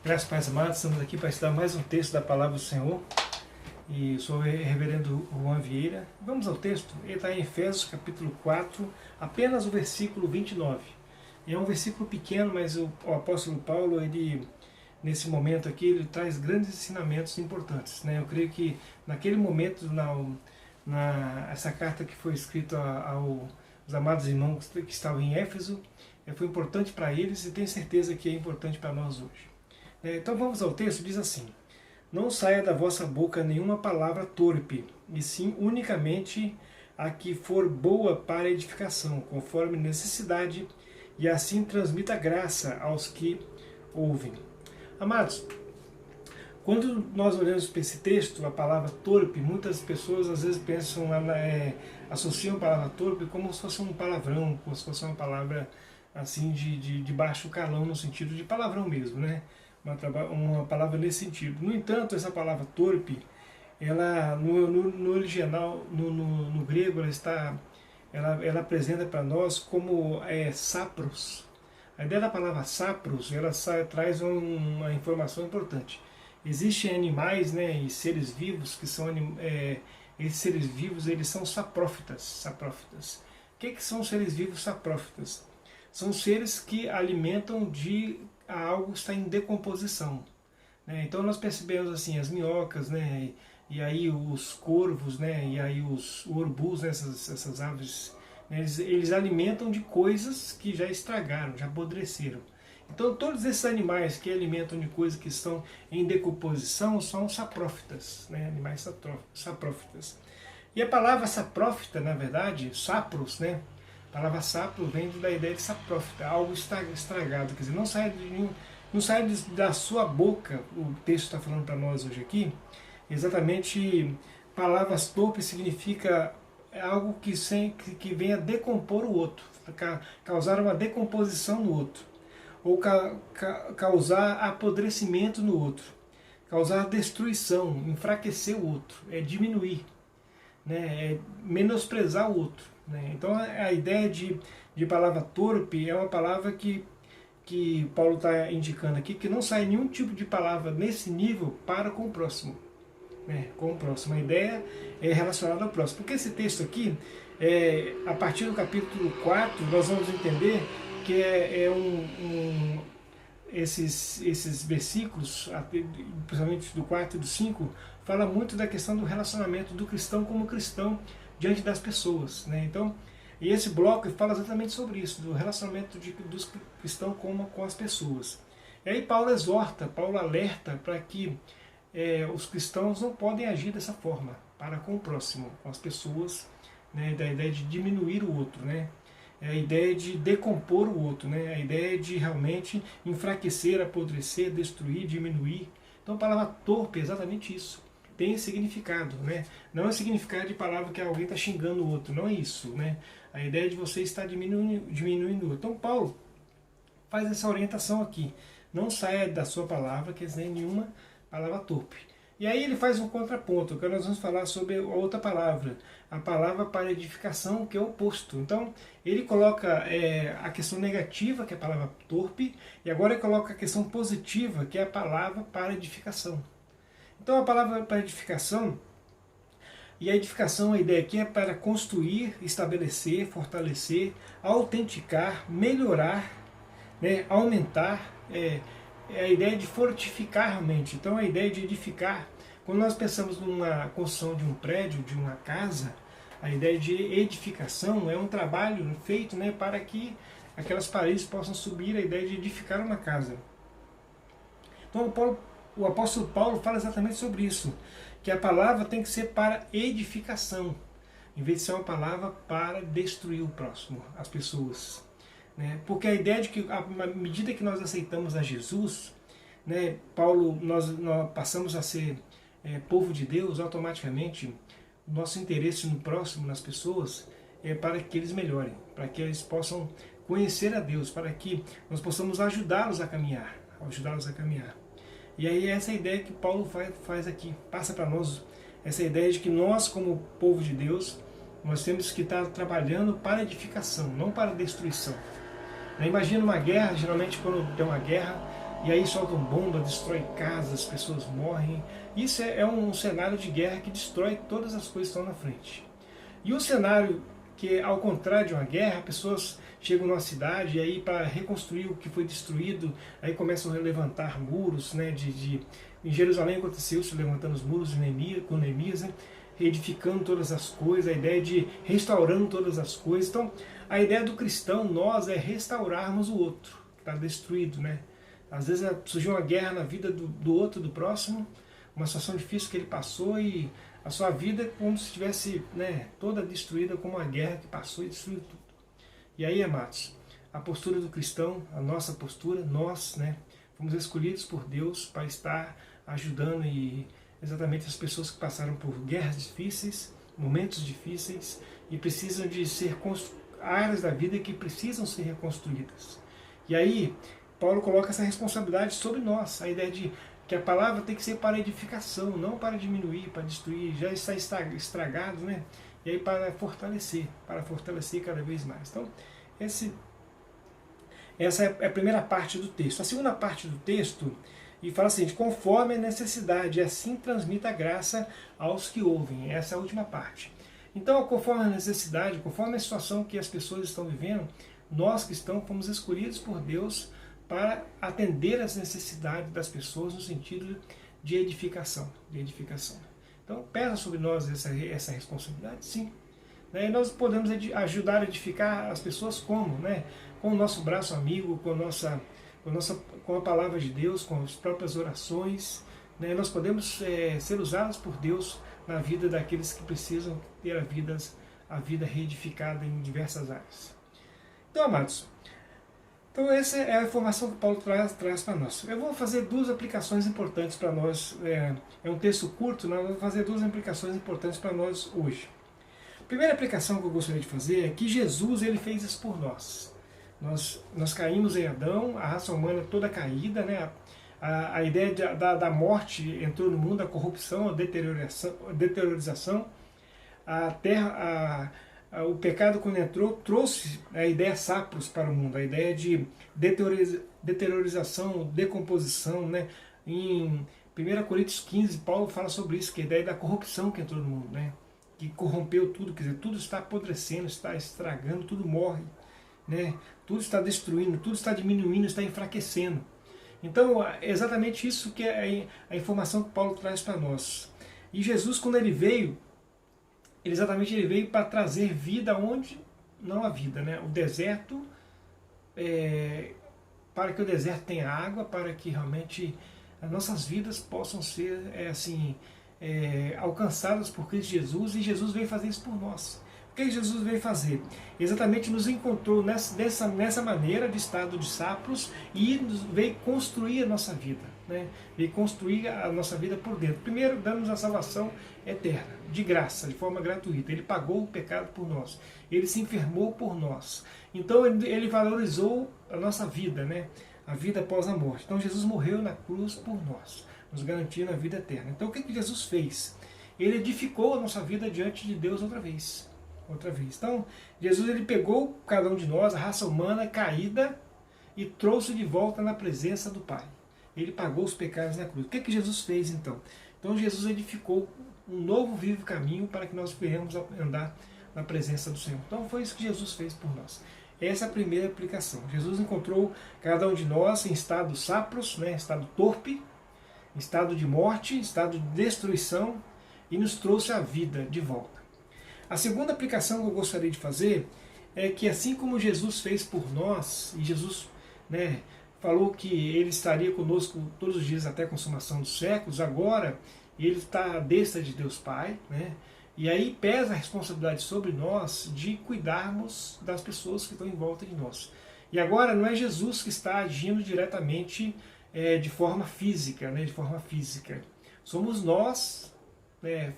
Graças Pais amados, estamos aqui para estudar mais um texto da Palavra do Senhor. E sou o reverendo Juan Vieira. Vamos ao texto, ele está em Efésios capítulo 4, apenas o versículo 29. É um versículo pequeno, mas o apóstolo Paulo, ele, nesse momento aqui, ele traz grandes ensinamentos importantes, né? Eu creio que naquele momento, essa carta que foi escrita aos amados irmãos que estavam em Éfeso, foi importante para eles e tenho certeza que é importante para nós hoje. Então vamos ao texto, diz assim: não saia da vossa boca nenhuma palavra torpe, e sim unicamente a que for boa para edificação, conforme necessidade, e assim transmita graça aos que ouvem. Amados, quando nós olhamos para esse texto, a palavra torpe, muitas pessoas às vezes pensam, associam a palavra torpe como se fosse um palavrão, como se fosse uma palavra assim de baixo calão, no sentido de palavrão mesmo, né? Uma palavra nesse sentido. No entanto, essa palavra torpe, ela no original, no grego, ela apresenta para nós como sapros. A ideia da palavra sapros, ela traz uma informação importante. Existem animais, né, e seres vivos que são esses seres vivos, eles são saprófitas. O que são seres vivos saprófitas? São seres que alimentam de algo que está em decomposição, né? Então nós percebemos assim as minhocas, né, e aí os corvos, né, e aí os urubus, né, essas aves, né, eles alimentam de coisas que já estragaram, já apodreceram. Então todos esses animais que alimentam de coisas que estão em decomposição são saprófitas, né, animais saprófitas. E a palavra saprófita, na verdade, sapros, né, a palavra sapro vem da ideia de saprófita, algo estragado, quer dizer, não sai da sua boca, o texto está falando para nós hoje aqui, exatamente, palavras torpes significa algo que venha decompor o outro, causar uma decomposição no outro, ou causar apodrecimento no outro, causar destruição, enfraquecer o outro, diminuir, né, menosprezar o outro. Então a ideia de palavra torpe é uma palavra que Paulo está indicando aqui, que não sai nenhum tipo de palavra nesse nível para com o próximo. Com o próximo. A ideia é relacionada ao próximo. Porque esse texto aqui, a partir do capítulo 4, nós vamos entender que esses versículos, principalmente do 4 e do 5, fala muito da questão do relacionamento do cristão como cristão diante das pessoas, né? Então, e esse bloco fala exatamente sobre isso, do relacionamento dos cristãos com as pessoas. E aí Paulo exorta, Paulo alerta para que os cristãos não podem agir dessa forma para com o próximo, com as pessoas, né? Da ideia de diminuir o outro, né? A ideia de decompor o outro, né? A ideia de realmente enfraquecer, apodrecer, destruir, diminuir. Então a palavra torpe é exatamente isso. Tem significado, né? Não é significado de palavra que alguém está xingando o outro, não é isso, né? A ideia de você estar diminuindo o outro. Então Paulo faz essa orientação aqui. Não saia da sua palavra, quer dizer, nenhuma palavra torpe. E aí ele faz um contraponto, que nós vamos falar sobre a outra palavra, a palavra para edificação, que é o oposto. Então ele coloca a questão negativa, que é a palavra torpe, e agora ele coloca a questão positiva, que é a palavra para edificação. Então a palavra para edificação, e a edificação, a ideia aqui é para construir, estabelecer, fortalecer, autenticar, melhorar, né, aumentar, é a ideia de fortificar realmente. Então a ideia de edificar, quando nós pensamos numa construção de um prédio, de uma casa, a ideia de edificação é um trabalho feito, né, para que aquelas paredes possam subir, a ideia de edificar uma casa. Então o apóstolo Paulo fala exatamente sobre isso, que a palavra tem que ser para edificação, em vez de ser uma palavra para destruir o próximo, as pessoas. Né? Porque a ideia de que, à medida que nós aceitamos a Jesus, né, Paulo, nós passamos a ser povo de Deus, automaticamente, o nosso interesse no próximo, nas pessoas, é para que eles melhorem, para que eles possam conhecer a Deus, para que nós possamos ajudá-los a caminhar, E aí essa ideia que Paulo faz aqui, passa para nós, essa ideia de que nós, como povo de Deus, nós temos que estar trabalhando para edificação, não para destruição. Imagina uma guerra, geralmente quando tem uma guerra, e aí soltam bomba, destrói casas, as pessoas morrem. Isso é um cenário de guerra que destrói todas as coisas que estão na frente. E um cenário que, ao contrário de uma guerra, pessoas chegam numa cidade e aí para reconstruir o que foi destruído, aí começam a levantar muros, né, em Jerusalém aconteceu isso, levantando os muros com Neemias, né, reedificando todas as coisas, a ideia de restaurando todas as coisas. Então, a ideia do cristão, nós, é restaurarmos o outro, que está destruído, né? Às vezes surgiu uma guerra na vida do outro, do próximo, uma situação difícil que ele passou e a sua vida é como se estivesse, né, toda destruída, como uma guerra que passou e destruiu tudo. E aí, amados, a postura do cristão, a nossa postura, nós, né, fomos escolhidos por Deus para estar ajudando exatamente as pessoas que passaram por guerras difíceis, momentos difíceis e precisam de ser áreas da vida que precisam ser reconstruídas. E aí, Paulo coloca essa responsabilidade sobre nós, a ideia de que a palavra tem que ser para edificação, não para diminuir, para destruir, já está estragado, né? E aí para fortalecer cada vez mais. Então, essa é a primeira parte do texto. A segunda parte do texto, e fala assim, conforme a necessidade, assim transmita a graça aos que ouvem. Essa é a última parte. Então, conforme a necessidade, conforme a situação que as pessoas estão vivendo, nós cristãos fomos escolhidos por Deus para atender às necessidades das pessoas no sentido de edificação. Então, pesa sobre nós essa responsabilidade? Sim. E nós podemos ajudar a edificar as pessoas como? Né? Com o nosso braço amigo, com a palavra de Deus, com as próprias orações. Né? Nós podemos ser usados por Deus na vida daqueles que precisam ter a vida reedificada em diversas áreas. Então, amados, essa é a informação que Paulo traz para nós. Eu vou fazer duas aplicações importantes para nós. É um texto curto, nós vamos fazer duas aplicações importantes para nós hoje. A primeira aplicação que eu gostaria de fazer é que Jesus ele fez isso por nós. Nós caímos em Adão, a raça humana toda caída, né? A ideia da morte entrou no mundo, a corrupção, a deteriorização, a terra, o pecado quando entrou trouxe a ideia sapros para o mundo, a ideia de deteriorização, decomposição, né? Em 1 Coríntios 15, Paulo fala sobre isso, que é a ideia da corrupção que entrou no mundo, né? Que corrompeu tudo, quer dizer, tudo está apodrecendo, está estragando, tudo morre, né? Tudo está destruindo, tudo está diminuindo, está enfraquecendo. Então, é exatamente isso que é a informação que Paulo traz para nós. E Jesus, quando ele veio, ele veio para trazer vida onde não há vida, né? O deserto, para que o deserto tenha água, para que realmente as nossas vidas possam ser alcançadas por Cristo Jesus, e Jesus veio fazer isso por nós. O que Jesus veio fazer? Exatamente nos encontrou nessa maneira de estado de sapros e veio construir a nossa vida, né? Veio construir a nossa vida por dentro. Primeiro, dando-nos a salvação eterna, de graça, de forma gratuita. Ele pagou o pecado por nós. Ele se enfermou por nós. Então, ele valorizou a nossa vida, né? A vida após a morte. Então, Jesus morreu na cruz por nós, nos garantindo a vida eterna. Então, o que Jesus fez? Ele edificou a nossa vida diante de Deus outra vez. Então, Jesus ele pegou cada um de nós, a raça humana caída, e trouxe de volta na presença do Pai. Ele pagou os pecados na cruz. O que Jesus fez então? Então Jesus edificou um novo vivo caminho para que nós venhamos andar na presença do Senhor. Então foi isso que Jesus fez por nós. Essa é a primeira aplicação. Jesus encontrou cada um de nós em estado sapros, né, estado torpe, estado de morte, estado de destruição, e nos trouxe a vida de volta. A segunda aplicação que eu gostaria de fazer é que assim como Jesus fez por nós, e Jesus, né, falou que ele estaria conosco todos os dias até a consumação dos séculos, agora ele está à destra de Deus Pai, né, e aí pesa a responsabilidade sobre nós de cuidarmos das pessoas que estão em volta de nós. E agora não é Jesus que está agindo diretamente de forma física, né, somos nós.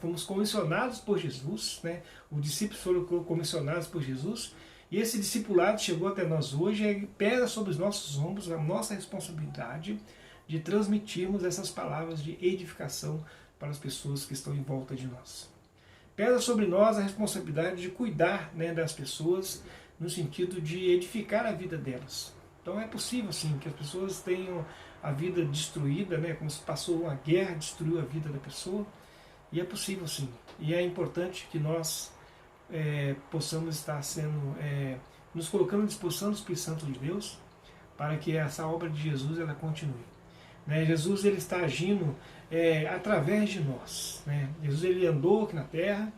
Fomos comissionados por Jesus, né? Os discípulos foram comissionados por Jesus, e esse discipulado chegou até nós hoje e pesa sobre os nossos ombros a nossa responsabilidade de transmitirmos essas palavras de edificação para as pessoas que estão em volta de nós. Pesa sobre nós a responsabilidade de cuidar, né, das pessoas no sentido de edificar a vida delas. Então é possível sim que as pessoas tenham a vida destruída, né? Como se passou uma guerra, destruiu a vida da pessoa, e é possível sim. E é importante que nós possamos estar nos colocando à disposição do Espírito Santo de Deus para que essa obra de Jesus ela continue. Né? Jesus ele está agindo através de nós. Né? Jesus ele andou aqui na terra,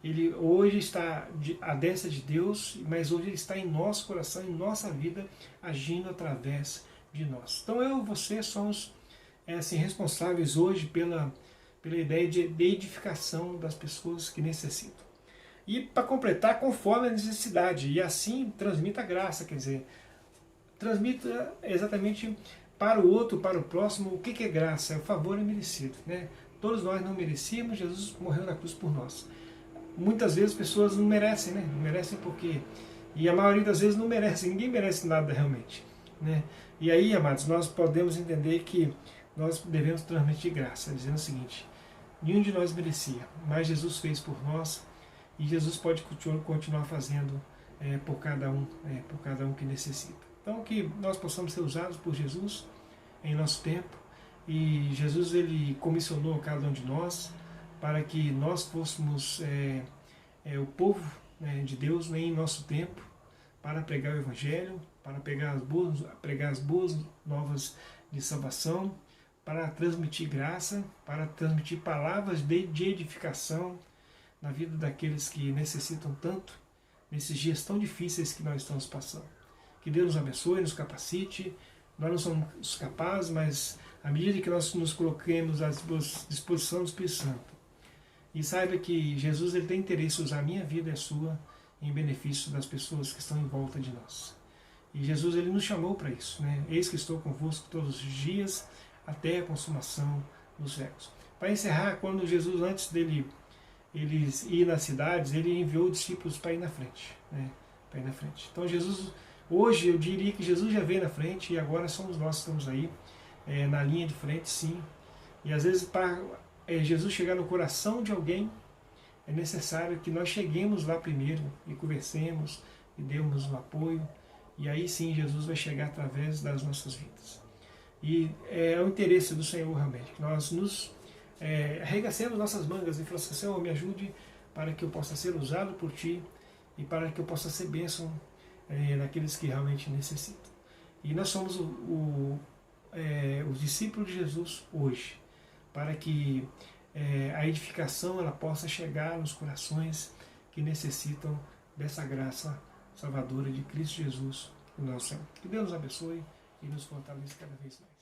ele hoje está à destra de Deus, mas hoje ele está em nosso coração, em nossa vida, agindo através de nós. Então eu e você somos assim, responsáveis hoje pela ideia de edificação das pessoas que necessitam. E para completar, conforme a necessidade, e assim transmita a graça, quer dizer, transmita exatamente para o outro, para o próximo, o que é graça? É o favor imerecido. Né? Todos nós não merecíamos, Jesus morreu na cruz por nós. Muitas vezes as pessoas não merecem, né? Não merecem porque... E a maioria das vezes não merece, ninguém merece nada realmente. Né? E aí, amados, nós podemos entender que nós devemos transmitir graça, dizendo o seguinte: nenhum de nós merecia, mas Jesus fez por nós, e Jesus pode continuar fazendo por cada um que necessita. Então que nós possamos ser usados por Jesus em nosso tempo, e Jesus ele comissionou cada um de nós para que nós fôssemos o povo de Deus em nosso tempo, para pregar o Evangelho, para pregar as boas novas de salvação, para transmitir graça, para transmitir palavras de edificação na vida daqueles que necessitam tanto, nesses dias tão difíceis que nós estamos passando. Que Deus nos abençoe, nos capacite. Nós não somos capazes, mas à medida que nós nos coloquemos à disposição do Espírito Santo, e saiba que Jesus ele tem interesse em usar a minha vida e a sua em benefício das pessoas que estão em volta de nós. E Jesus ele nos chamou para isso. Né? Eis que estou convosco todos os dias, até a consumação dos séculos. Para encerrar, quando Jesus, antes dele ir nas cidades, ele enviou discípulos para ir na frente. Né? Para ir na frente. Então Jesus, hoje eu diria que Jesus já veio na frente, e agora somos nós que estamos aí, na linha de frente, sim. E às vezes para Jesus chegar no coração de alguém, é necessário que nós cheguemos lá primeiro e conversemos e demos um apoio, e aí sim Jesus vai chegar através das nossas vidas. E é o interesse do Senhor realmente, que nós nos arregacemos nossas mangas e falamos assim: Senhor, me ajude para que eu possa ser usado por Ti e para que eu possa ser bênção naqueles que realmente necessitam. E nós somos os discípulos de Jesus hoje, para que a edificação ela possa chegar nos corações que necessitam dessa graça salvadora de Cristo Jesus, o nosso Senhor. Que Deus nos abençoe e nos fortaleça cada vez mais.